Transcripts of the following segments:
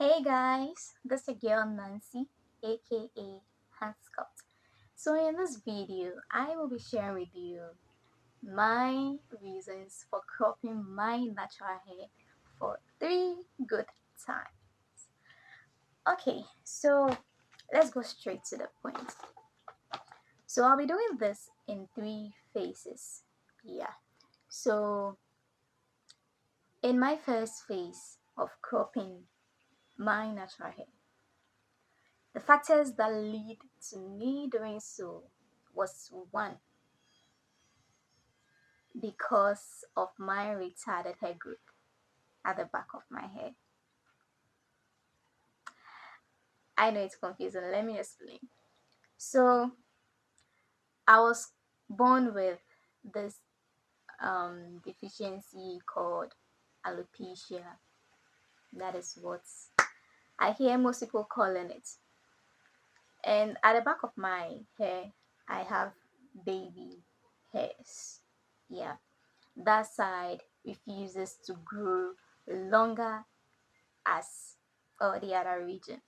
Hey guys, this is your girl Nancy, aka Hanscott. So in this video, I will be sharing with you my reasons for cropping my natural hair for 3 good times. Okay, so let's go straight to the point. So I'll be doing this in 3 phases. Yeah. So in my first phase of cropping my natural hair, the factors that lead to me doing so was one, because of my retarded hair growth at the back of my head. I know it's confusing. Let me explain. So I was born with this deficiency called alopecia. That is what I hear most people calling it. And at the back of my hair, I have baby hairs. Yeah, that side refuses to grow longer as the other region.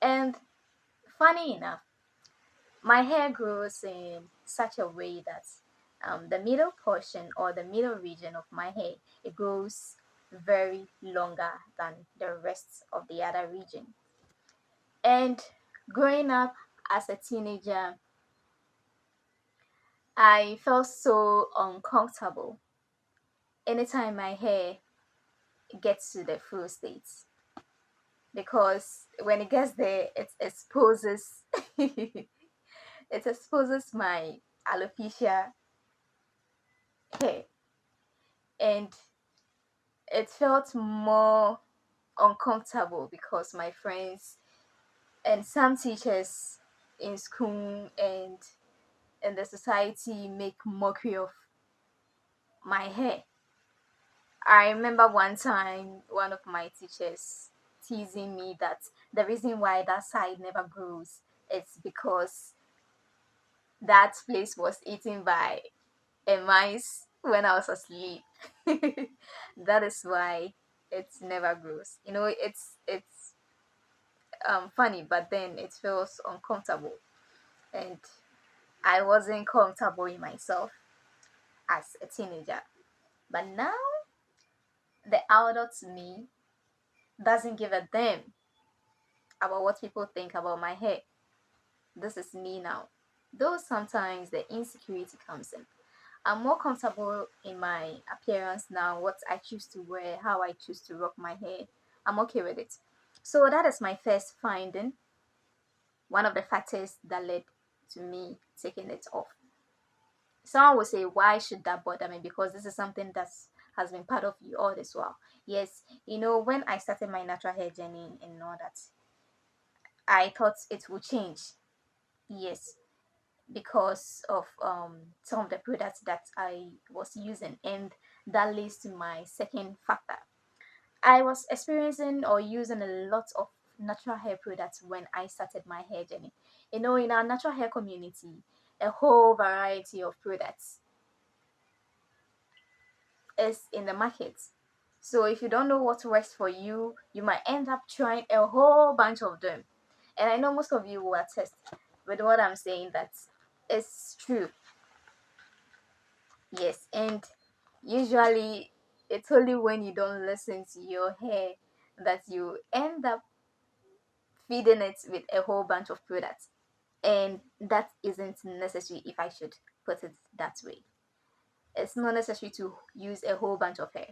And funny enough, my hair grows in such a way that the middle portion or the middle region of my hair, it grows very longer than the rest of the other region. And growing up as a teenager, I felt so uncomfortable anytime my hair gets to the full state, because when it gets there, it exposes it exposes my alopecia hair, and it felt more uncomfortable because my friends and some teachers in school and in the society make mockery of my hair. I remember one time one of my teachers teasing me that the reason why that side never grows is because that place was eaten by a mice when I was asleep. That is why it never grows. It's funny, but then it feels uncomfortable, and I wasn't comfortable in myself as a teenager. But now the adult me doesn't give a damn about what people think about my hair. This is me now. Though sometimes the insecurity comes in. I'm more comfortable in my appearance now, what I choose to wear, how I choose to rock my hair. I'm okay with it. So that is my first finding, one of the factors that led to me taking it off. Someone will say, why should that bother me? Because this is something that has been part of you all this while. Yes, when I started my natural hair journey and all that, I thought it would change. Yes, because of some of the products that I was using, and that leads to my second factor. I was experiencing or using a lot of natural hair products when I started my hair journey. In our natural hair community, a whole variety of products is in the market. So if you don't know what works for you, you might end up trying a whole bunch of them. And I know most of you will attest with what I'm saying, that it's true. Yes, and usually it's only when you don't listen to your hair that you end up feeding it with a whole bunch of products. And that isn't necessary, if I should put it that way. It's not necessary to use a whole bunch of hair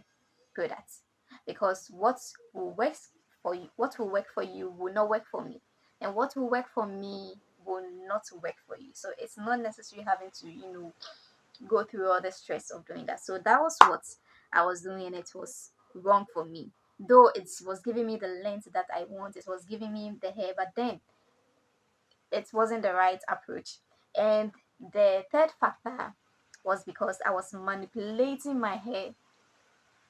products, because what will work for you will not work for me, and what will work for me will not work for you. So it's not necessary having to go through all the stress of doing that. So that was what I was doing, and it was wrong for me. Though it was giving me the length that I want, it was giving me the hair, but then it wasn't the right approach. And the third factor was because I was manipulating my hair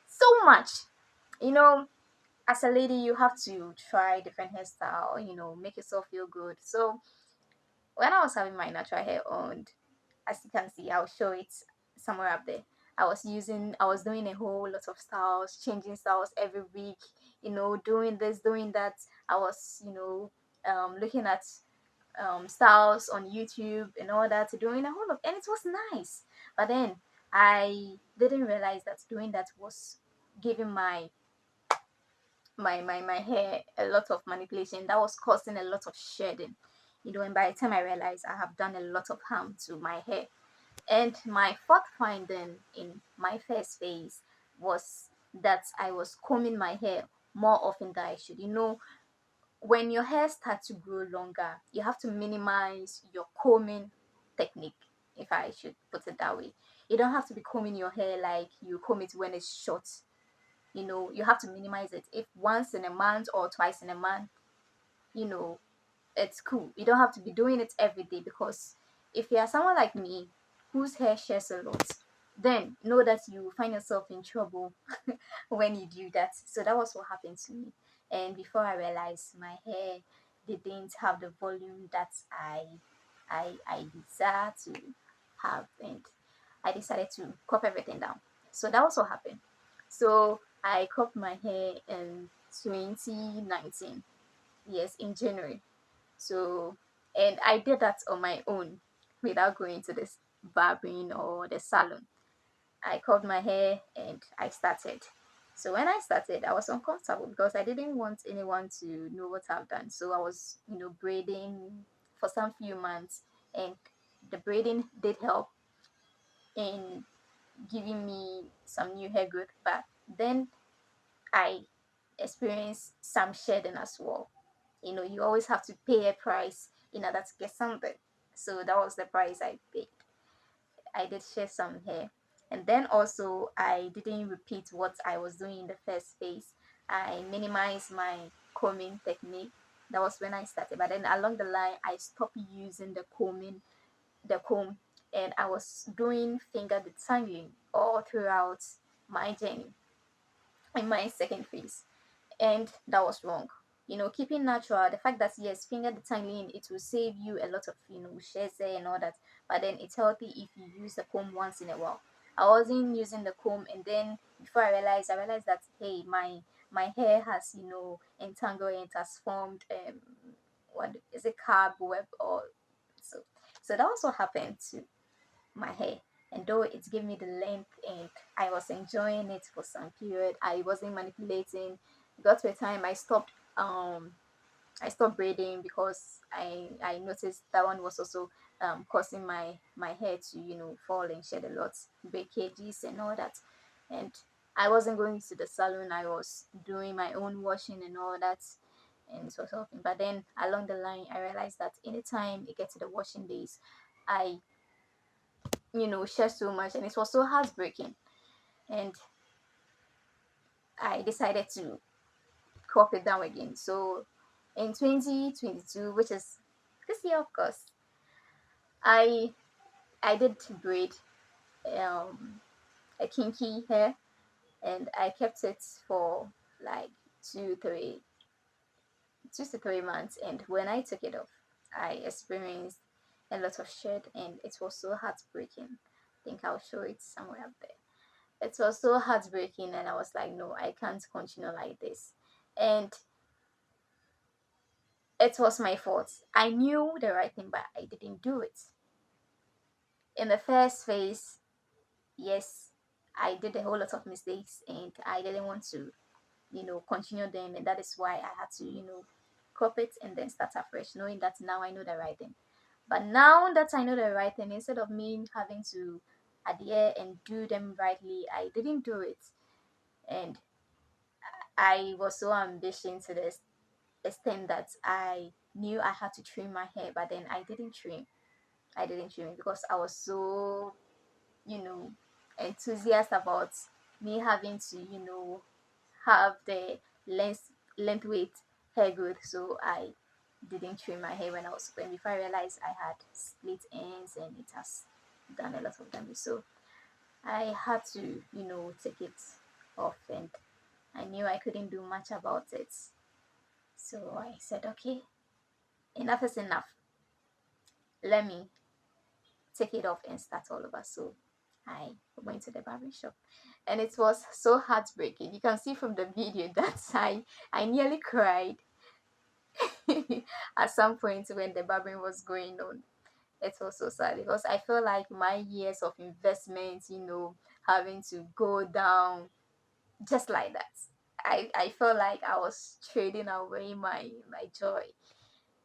so much. You know, as a lady, you have to try different hairstyle, make yourself feel good. So when I was having my natural hair on, as you can see, I'll show it somewhere up there. I was doing a whole lot of styles, changing styles every week, doing this, doing that. I was, looking at styles on YouTube and all that, doing a whole lot, and it was nice. But then I didn't realize that doing that was giving my hair a lot of manipulation. That was causing a lot of shedding. And by the time I realized, I have done a lot of harm to my hair. And my fourth finding in my first phase was that I was combing my hair more often than I should. When your hair starts to grow longer, you have to minimize your combing technique, if I should put it that way. You don't have to be combing your hair like you comb it when it's short. You have to minimize it. If once in a month or twice in a month, you know, it's cool. You don't have to be doing it every day, because if you are someone like me whose hair shares a lot, then know that you find yourself in trouble when you do that. So that was what happened to me. And before I realized, my hair didn't have the volume that I desire to have, and I decided to crop everything down. So that was what happened. So I cropped my hair in 2019. Yes, in January. So, and I did that on my own without going to this barbering or the salon. I curled my hair and I started. So when I started, I was uncomfortable because I didn't want anyone to know what I've done. So I was, braiding for some few months, and the braiding did help in giving me some new hair growth. But then I experienced some shedding as well. You always have to pay a price in order to get something. So that was the price I paid. I did share some hair. And then also, I didn't repeat what I was doing in the first phase. I minimized my combing technique. That was when I started. But then along the line, I stopped using the comb, and I was doing finger detangling all throughout my journey in my second phase, and that was wrong. Keeping natural, the fact that yes, finger detangling, it will save you a lot of shares and all that, but then it's healthy if you use the comb once in a while. I wasn't using the comb, and then before I realized that, hey, my hair has entangled, and it has formed what is it, cobweb, or so. So that was what happened to my hair. And though it gave me the length and I was enjoying it for some period, I wasn't manipulating. Got to a time I stopped braiding because I noticed that one was also causing my hair to fall and shed a lot, breakages and all that. And I wasn't going to the salon. I was doing my own washing and all that, and it was helping. But then along the line, I realized that anytime it gets to the washing days, I share so much, and it was so heartbreaking. And I decided to crop it down again. So in 2022, which is this year, of course, I I did braid um a kinky hair, and I kept it for like two, 2 to 3 months. And when I took it off, I experienced a lot of shed, and it was so heartbreaking. I think I'll show it somewhere up there. It was so heartbreaking, and I was like, no, I can't continue like this. And it was my fault. I knew the right thing, but I didn't do it. In the first phase, yes, I did a whole lot of mistakes, and I didn't want to, continue them. And that is why I had to, crop it and then start afresh, knowing that now I know the right thing. But now that I know the right thing, instead of me having to adhere and do them rightly, I didn't do it. And I was so ambitious to the extent that I knew I had to trim my hair, but then I didn't trim. I didn't trim it because I was so, you know, enthusiastic about me having to, have the length weight hair growth. So I didn't trim my hair when I was when before I realized I had split ends, and it has done a lot of damage. So I had to, take it off, and I knew I couldn't do much about it. So I said, okay, enough is enough. Let me take it off and start all over. So I went to the barber shop. And it was so heartbreaking. You can see from the video that I nearly cried at some point when the barbering was going on. It was so sad because I feel like my years of investment, having to go down just like that. I felt like I was trading away my joy.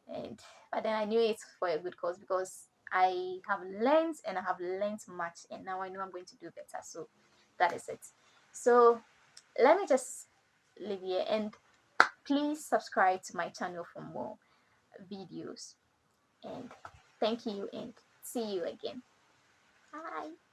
And but then I knew it's for a good cause because I have learned and I have learned much, and now I know I'm going to do better. So that is it. So let me just leave here, and please subscribe to my channel for more videos. And thank you, and see you again. Bye.